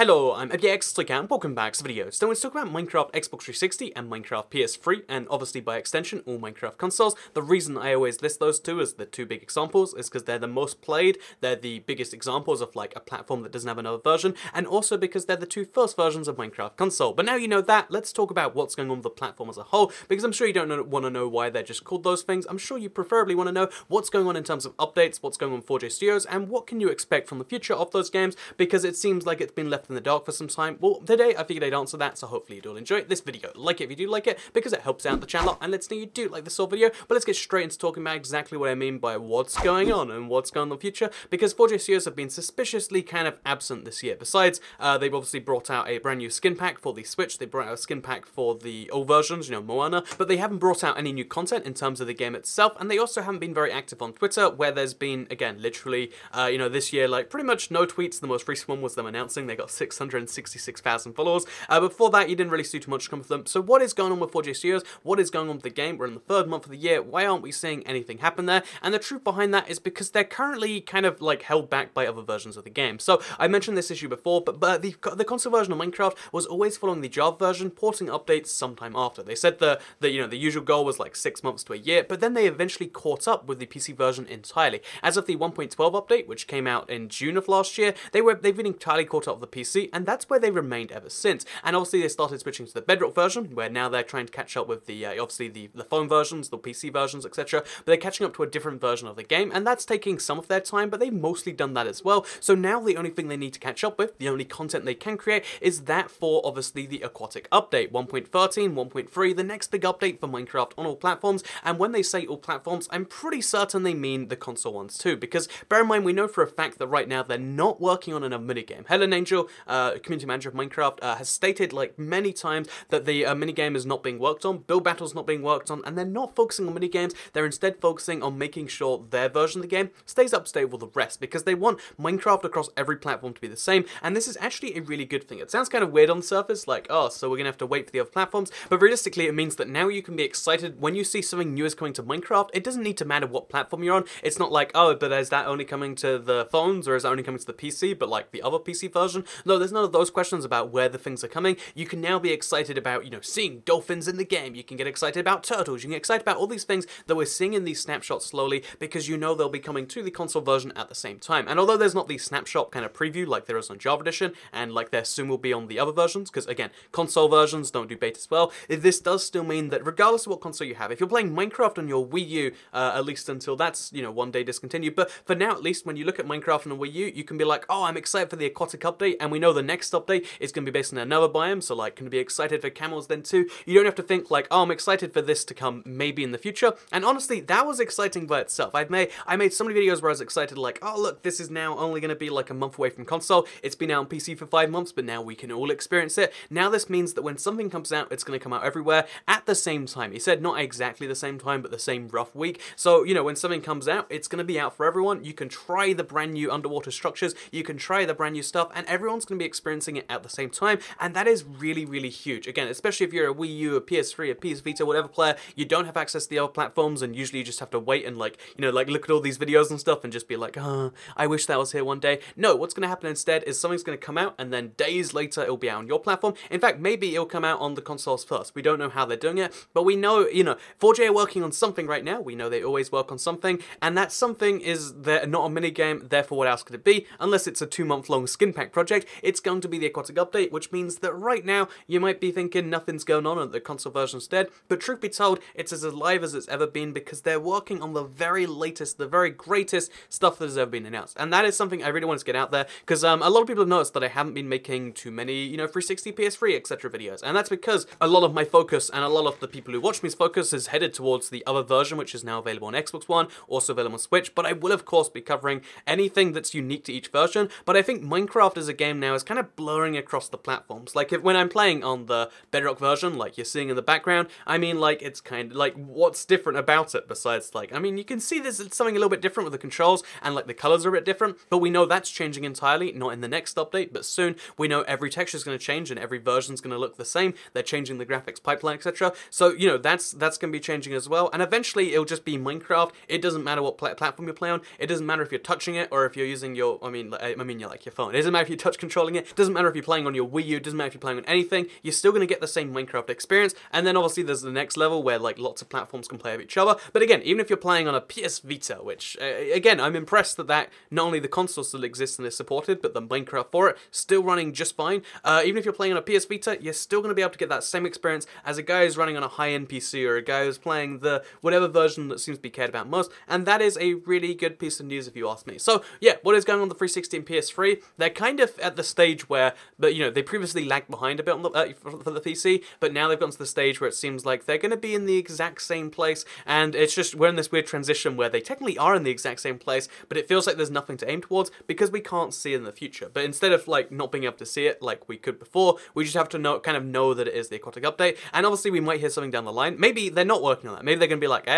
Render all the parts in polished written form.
Hello, I'm TU63 and welcome back to the video. So let's talk about Minecraft Xbox 360 and Minecraft PS3, and obviously by extension all Minecraft consoles. The reason I always list those two as the two big examples is because they're the most played, they're the biggest examples of like a platform that doesn't have another version, and also because they're the two first versions of Minecraft console. But now you know that, let's talk about what's going on with the platform as a whole, because I'm sure you don't want to know why they're just called those things. I'm sure you preferably want to know what's going on in terms of updates, what's going on with 4J Studios, and what can you expect from the future of those games, because it seems like it's been left in the dark for some time. Well, today I figured I'd answer that, so hopefully you'll enjoy this video. Like it if you do like it, because it helps out the channel and lets know you do like this sort of video. But let's get straight into talking about exactly what I mean by what's going on and what's going on in the future, because 4J Studios have been suspiciously kind of absent this year. Besides, they've obviously brought out a brand new skin pack for the Switch, they brought out a skin pack for the old versions, you know, Moana, but they haven't brought out any new content in terms of the game itself, and they also haven't been very active on Twitter, where there's been, again, literally, you know, this year, like, pretty much no tweets. The most recent one was them announcing they got 666,000 followers. Before that, you didn't really see too much come from them. So what is going on with 4J Studios? What is going on with the game? We're in the third month of the year. Why aren't we seeing anything happen there? And the truth behind that is because they're currently kind of like held back by other versions of the game. So I mentioned this issue before, but the console version of Minecraft was always following the Java version, porting updates sometime after. They said the usual goal was like 6 months to a year, but then they eventually caught up with the PC version entirely. As of the 1.12 update, which came out in June of last year, they've been entirely caught up with the PC, and that's where they remained ever since. And obviously they started switching to the Bedrock version, where now they're trying to catch up with the obviously the phone versions, the PC versions, etc. But they're catching up to a different version of the game, and that's taking some of their time, but they've mostly done that as well. So now the only thing they need to catch up with, the only content they can create, is that for obviously the aquatic update, 1.13, 1.3, the next big update for Minecraft on all platforms. And when they say all platforms, I'm pretty certain they mean the console ones too, because bear in mind, we know for a fact that right now they're not working on another minigame. Helen Angel, community manager of Minecraft, has stated like many times that the minigame is not being worked on, build battle's not being worked on, and they're not focusing on minigames. They're instead focusing on making sure their version of the game stays up to date with the rest, because they want Minecraft across every platform to be the same, and this is actually a really good thing. It sounds kind of weird on the surface, like, oh, so we're gonna have to wait for the other platforms, but realistically it means that now you can be excited when you see something new is coming to Minecraft. It doesn't need to matter what platform you're on. It's not like, oh, but is that only coming to the phones, or is that only coming to the PC, but like the other PC version? No, there's none of those questions about where the things are coming. You can now be excited about, you know, seeing dolphins in the game. You can get excited about turtles. You can get excited about all these things that we're seeing in these snapshots slowly, because you know they'll be coming to the console version at the same time. And although there's not the snapshot kind of preview like there is on Java Edition, and like there soon will be on the other versions, because again, console versions don't do betas well, this does still mean that regardless of what console you have, if you're playing Minecraft on your Wii U, at least until that's, you know, one day discontinued, but for now at least, when you look at Minecraft on a Wii U, you can be like, oh, I'm excited for the aquatic update, and we know the next update is going to be based on another biome, so like, can be excited for camels then too. You don't have to think like, oh, I'm excited for this to come maybe in the future. And honestly, that was exciting by itself. I made so many videos where I was excited, like, oh look, this is now only going to be like a month away from console. It's been out on PC for 5 months, but now we can all experience it. Now this means that when something comes out, it's going to come out everywhere at the same time. He said not exactly the same time, but the same rough week. So, you know, when something comes out, it's going to be out for everyone. You can try the brand new underwater structures, you can try the brand new stuff, and everyone's going to be experiencing it at the same time. And that is really, really huge. Again, especially if you're a Wii U, a PS3, a PS Vita, whatever player, you don't have access to the other platforms, and usually you just have to wait and like, you know, like look at all these videos and stuff and just be like, oh, I wish that was here one day. No, what's going to happen instead is something's going to come out, and then days later it'll be out on your platform. In fact, maybe it'll come out on the consoles first. We don't know how they're doing it, but we know, you know, 4J are working on something right now. We know they always work on something, and that something is not a minigame, therefore what else could it be? Unless it's a 2-month-long skin pack project, it's going to be the aquatic update, which means that right now you might be thinking nothing's going on at the console version instead, but truth be told, it's as alive as it's ever been, because they're working on the very latest, the very greatest stuff that has ever been announced. And that is something I really want to get out there, because a lot of people have noticed that I haven't been making too many, you know, 360, PS3, etc. videos, and that's because a lot of my focus and a lot of the people who watch me's focus is headed towards the other version, which is now available on Xbox One, also available on Switch, but I will of course be covering anything that's unique to each version. But I think Minecraft as a game now is kind of blurring across the platforms. Like when I'm playing on the Bedrock version, like you're seeing in the background, I mean, like, it's kind of like, what's different about it besides, like, I mean, you can see there's something a little bit different with the controls, and like the colors are a bit different, but we know that's changing entirely, not in the next update, but soon. We know every texture is going to change and every version's going to look the same. They're changing the graphics pipeline, etc. So, you know, that's going to be changing as well, and eventually it'll just be Minecraft. It doesn't matter what platform you play on. It doesn't matter if you're touching it or if you're using your, I mean, like your phone. It doesn't matter if you touch controlling it, doesn't matter if you're playing on your Wii U, doesn't matter if you're playing on anything, you're still going to get the same Minecraft experience. And then obviously there's the next level where like lots of platforms can play with each other. But again, even if you're playing on a PS Vita, which again, I'm impressed that not only the console still exists and is supported, but the Minecraft for it still running just fine. Even if you're playing on a PS Vita, you're still going to be able to get that same experience as a guy who's running on a high-end PC or a guy who's playing the whatever version that seems to be cared about most. And that is a really good piece of news if you ask me. So yeah, what is going on the 360 and PS3? They're kind of at the stage where, but you know, they previously lagged behind a bit on the, for the PC, but now they've gotten to the stage where it seems like they're going to be in the exact same place, and it's just, we're in this weird transition where they technically are in the exact same place, but it feels like there's nothing to aim towards because we can't see it in the future. But instead of like not being able to see it like we could before, we just have to know, kind of know that it is the aquatic update, and obviously we might hear something down the line. Maybe they're not working on that. Maybe they're going to be like,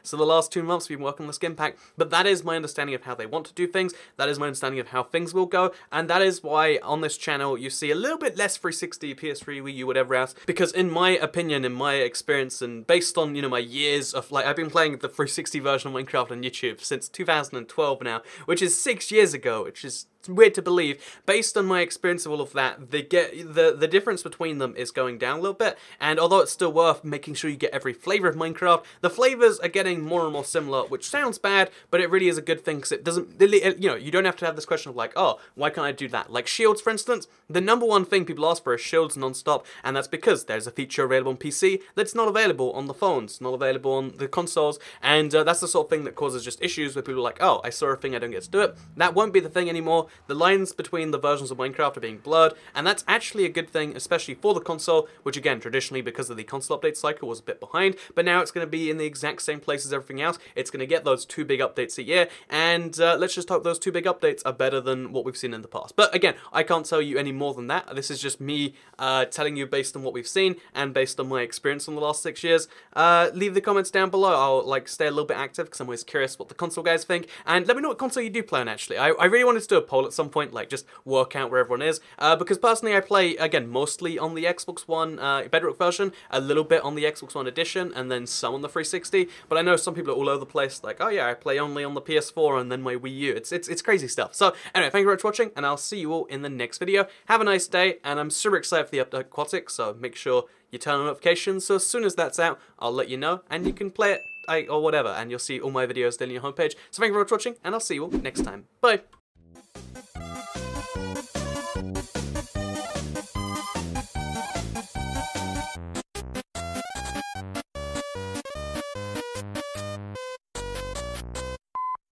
so the last 2 months we've been working on the skin pack, but that is my understanding of how they want to do things, that is my understanding of how things will go, and that is why on this channel you see a little bit less 360, PS3, Wii U, whatever else, because in my opinion, in my experience, and based on, you know, my years of, like, I've been playing the 360 version of Minecraft on YouTube since 2012 now, which is 6 years ago, which is weird to believe. Based on my experience of all of that, the difference between them is going down a little bit, and although it's still worth making sure you get every flavor of Minecraft, the flavors are getting more and more similar, which sounds bad, but it really is a good thing because it doesn't, you know, you don't have to have this question of like, oh, why can't I do that? Like shields, for instance, the #1 thing people ask for is shields non-stop, and that's because there's a feature available on PC that's not available on the phones, not available on the consoles, and that's the sort of thing that causes just issues where people are like, oh, I saw a thing, I don't get to do it. That won't be the thing anymore. The lines between the versions of Minecraft are being blurred, and that's actually a good thing, especially for the console, which again, traditionally, because of the console update cycle, was a bit behind, but now it's going to be in the exact same place as everything else. It's going to get those 2 big updates a year, and let's just hope those 2 big updates are better than what we've seen in the past. But again, I can't tell you any more than that. This is just me telling you based on what we've seen, and based on my experience in the last 6 years. Leave the comments down below. I'll like stay a little bit active, because I'm always curious what the console guys think, and let me know what console you do play on, actually. I really wanted to do a poll at some point, like just work out where everyone is, because personally I play, again, mostly on the Xbox One Bedrock version, a little bit on the Xbox One Edition, and then some on the 360, but I know some people are all over the place, like, oh yeah, I play only on the PS4 and then my Wii U. It's crazy stuff. So anyway, thank you very much for watching, and I'll see you all in the next video. Have a nice day, and I'm super excited for the update Aquatic, so make sure you turn on notifications, so as soon as that's out, I'll let you know, and you can play it or whatever, and you'll see all my videos down on your homepage. So thank you very much for watching, and I'll see you all next time. Bye!